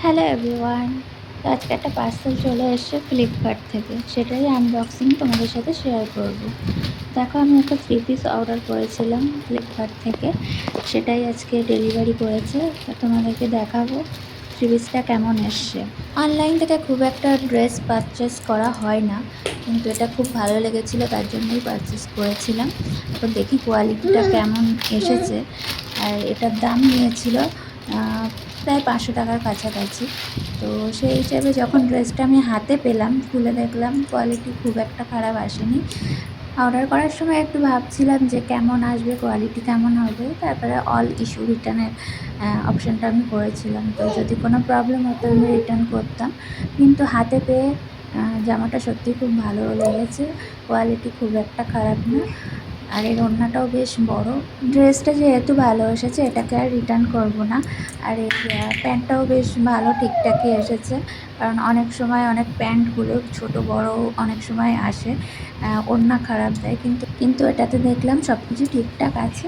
Hello everyone. তো আজকে একটা পার্সেল চলে এসেছে ফ্লিপকার্ট থেকে, সেটাই আনবক্সিং তোমাদের সাথে শেয়ার করব। দেখো, আমি একটা 3 পিস অর্ডার করেছিলাম ফ্লিপকার্ট থেকে, সেটাই আজকে ডেলিভারি করেছে। তো তোমাদেরকে দেখাবো 3 পিসটা কেমন এসছে। অনলাইন থেকে খুব একটা ড্রেস পারচেস করা হয় না, কিন্তু এটা খুব ভালো লেগেছিলো, তার জন্যই পারচেস করেছিলাম। এখন দেখি কোয়ালিটিটা কেমন এসেছে। আর এটার দাম নিয়েছিল প্রায় 500 টাকার কাছাকাছি। তো সেই হিসেবে যখন ড্রেসটা আমি হাতে পেলাম, খুলে দেখলাম কোয়ালিটি খুব একটা খারাপ আসেনি। অর্ডার করার সময় একটু ভাবছিলাম যে কেমন আসবে, কোয়ালিটি কেমন হবে। তারপরে অল ইস্যু রিটার্নের অপশানটা আমি করেছিলাম। তো যদি কোনো প্রবলেম হতো আমি রিটার্ন করতাম। কিন্তু হাতে পেয়ে জামাটা সত্যিই খুব ভালো লেগেছে। কোয়ালিটি খুব একটা খারাপ না। আর এর ওড়নাটাও বেশ বড়। ড্রেসটা যেহেতু ভালো এসেছে, এটাকে আর রিটার্ন করব না। আর এর প্যান্টটাও বেশ ভালো, ঠিকঠাকই এসেছে। কারণ অনেক সময় অনেক প্যান্টগুলো ছোট বড় অনেক সময় আসে, ওড়না খারাপ দেয়, কিন্তু এটাতে দেখলাম সব কিছু ঠিকঠাক আছে।